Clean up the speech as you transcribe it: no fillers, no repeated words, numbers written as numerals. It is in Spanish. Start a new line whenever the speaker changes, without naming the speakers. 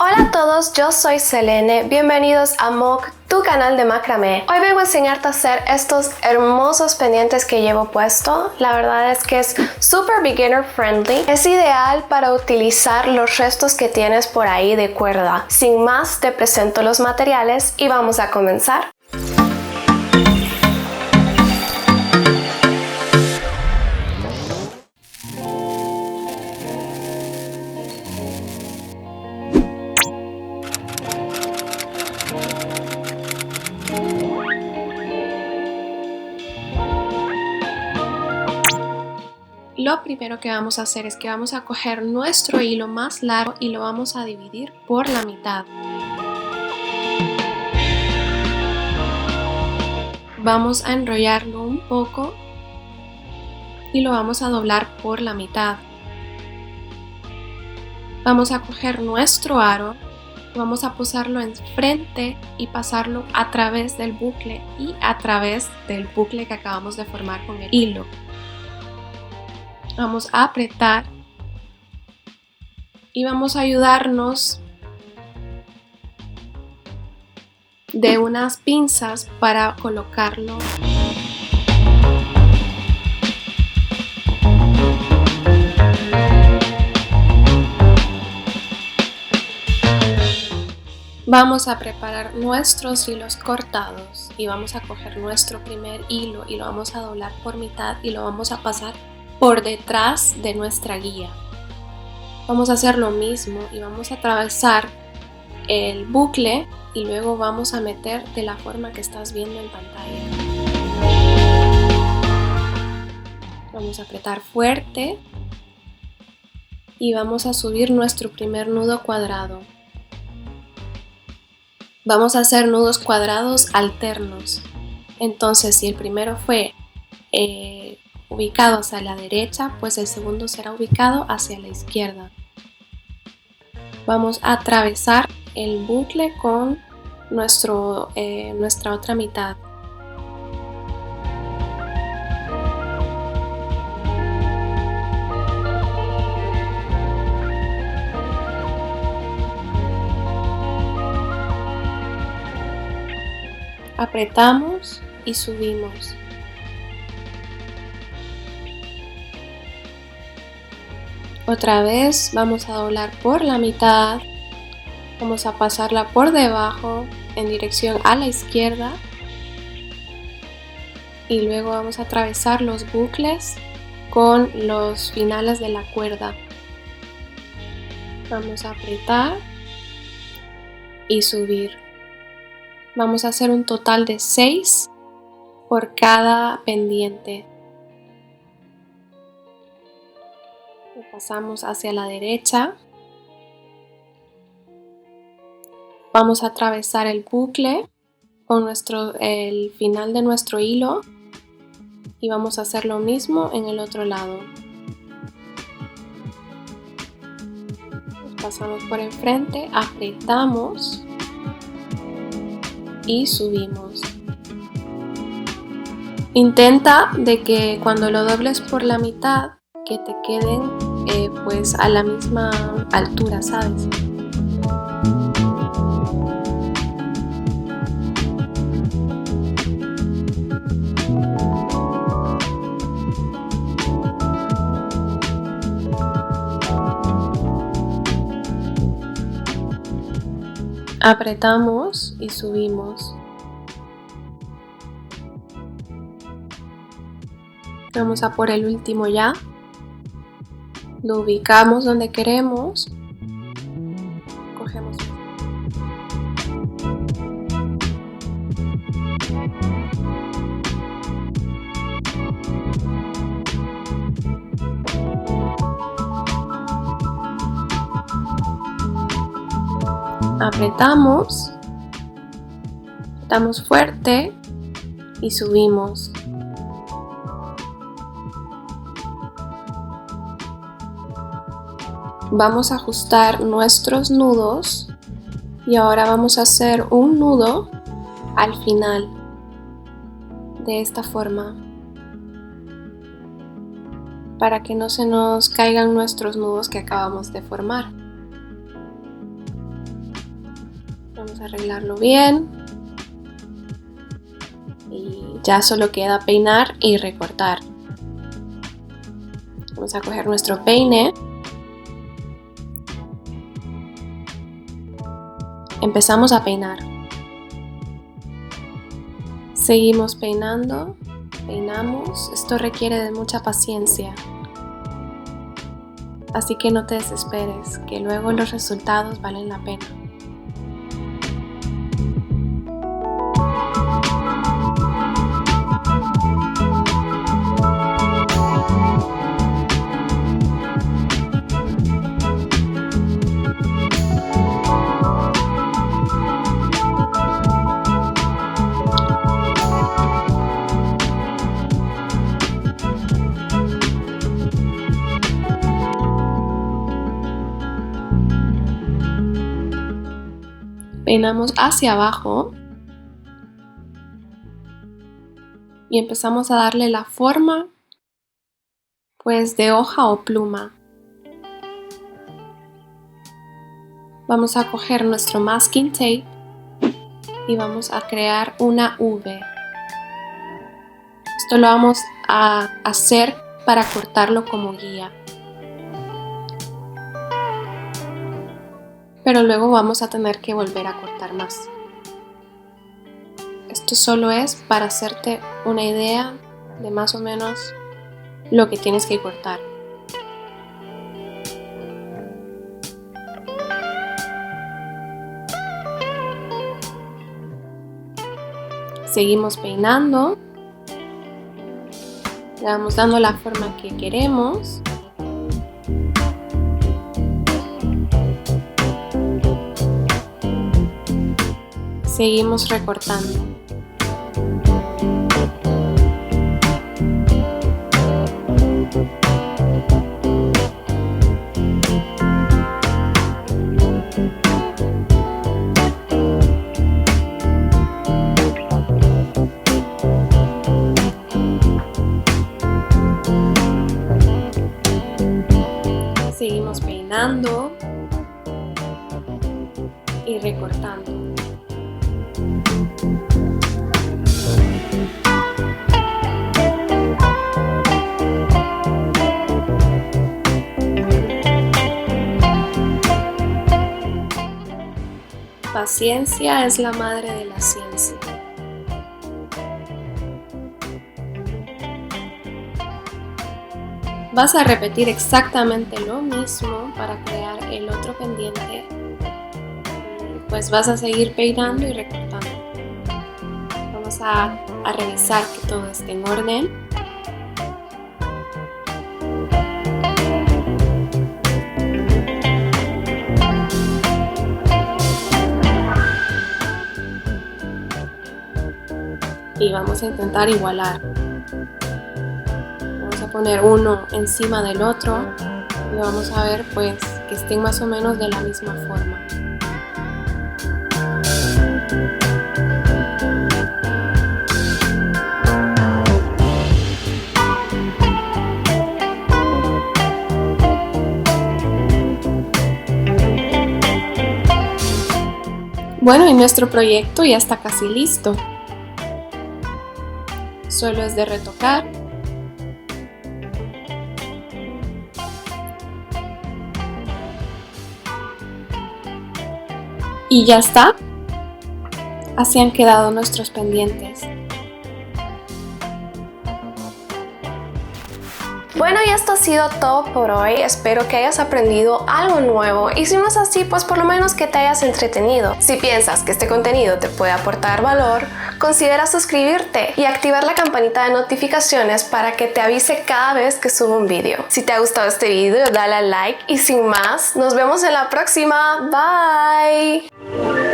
Hola a todos, yo soy Selene, bienvenidos a MOOC, tu canal de macramé. Hoy vengo a enseñarte a hacer estos hermosos pendientes que llevo puesto. La verdad es que es super beginner friendly. Es ideal para utilizar los restos que tienes por ahí de cuerda. Sin más, te presento los materiales y vamos a comenzar. Lo primero que vamos a hacer es que vamos a coger nuestro hilo más largo y lo vamos a dividir por la mitad. Vamos a enrollarlo un poco y lo vamos a doblar por la mitad. Vamos a coger nuestro aro, vamos a posarlo enfrente y pasarlo a través del bucle y a través del bucle que acabamos de formar con el hilo. Vamos a apretar y vamos a ayudarnos de unas pinzas para colocarlo. Vamos a preparar nuestros hilos cortados y vamos a coger nuestro primer hilo y lo vamos a doblar por mitad y lo vamos a pasar por detrás de nuestra guía. Vamos a hacer lo mismo y vamos a atravesar el bucle y luego vamos a meter de la forma que estás viendo en pantalla. Vamos a apretar fuerte y vamos a subir nuestro primer nudo cuadrado. Vamos a hacer nudos cuadrados alternos. Entonces, si el primero fue ubicado hacia la derecha, pues el segundo será ubicado hacia la izquierda. Vamos a atravesar el bucle con nuestra otra mitad. Apretamos y subimos. Otra vez vamos a doblar por la mitad, vamos a pasarla por debajo en dirección a la izquierda y luego vamos a atravesar los bucles con los finales de la cuerda. Vamos a apretar y subir. Vamos a hacer un total de 6 por cada pendiente. Pasamos hacia la derecha, vamos a atravesar el bucle con el final de nuestro hilo y vamos a hacer lo mismo en el otro lado. Pasamos por enfrente, apretamos y subimos. Intenta de que cuando lo dobles por la mitad que te queden pues a la misma altura, ¿sabes? Apretamos y subimos. Vamos a por el último ya. Lo ubicamos donde queremos. Cogemos. Apretamos fuerte y subimos. Vamos a ajustar nuestros nudos y ahora vamos a hacer un nudo al final de esta forma para que no se nos caigan nuestros nudos que acabamos de formar. Vamos a arreglarlo bien. Y ya solo queda peinar y recortar. Vamos a coger nuestro peine. Empezamos a peinar. Seguimos peinando, peinamos. Esto requiere de mucha paciencia. Así que no te desesperes, que luego los resultados valen la pena. Peinamos hacia abajo y empezamos a darle la forma pues de hoja o pluma. Vamos a coger nuestro masking tape y vamos a crear una V. Esto lo vamos a hacer para cortarlo como guía. Pero luego vamos a tener que volver a cortar más. Esto solo es para hacerte una idea de más o menos lo que tienes que cortar. Seguimos peinando. Le vamos dando la forma que queremos. Seguimos recortando. Seguimos peinando y recortando. Paciencia es la madre de la ciencia. Vas a repetir exactamente lo mismo para crear el otro pendiente. Pues vas a seguir peinando y recortando. Vamos a revisar que todo esté en orden. Y vamos a intentar igualar. Vamos a poner uno encima del otro y vamos a ver pues que estén más o menos de la misma forma. Bueno, y nuestro proyecto ya está casi listo. Solo es de retocar. Y ya está. Así han quedado nuestros pendientes.
Bueno, y esto ha sido todo por hoy. Espero que hayas aprendido algo nuevo y si no es así, pues por lo menos que te hayas entretenido. Si piensas que este contenido te puede aportar valor, considera suscribirte y activar la campanita de notificaciones para que te avise cada vez que subo un video. Si te ha gustado este video, dale a like y sin más, nos vemos en la próxima. Bye.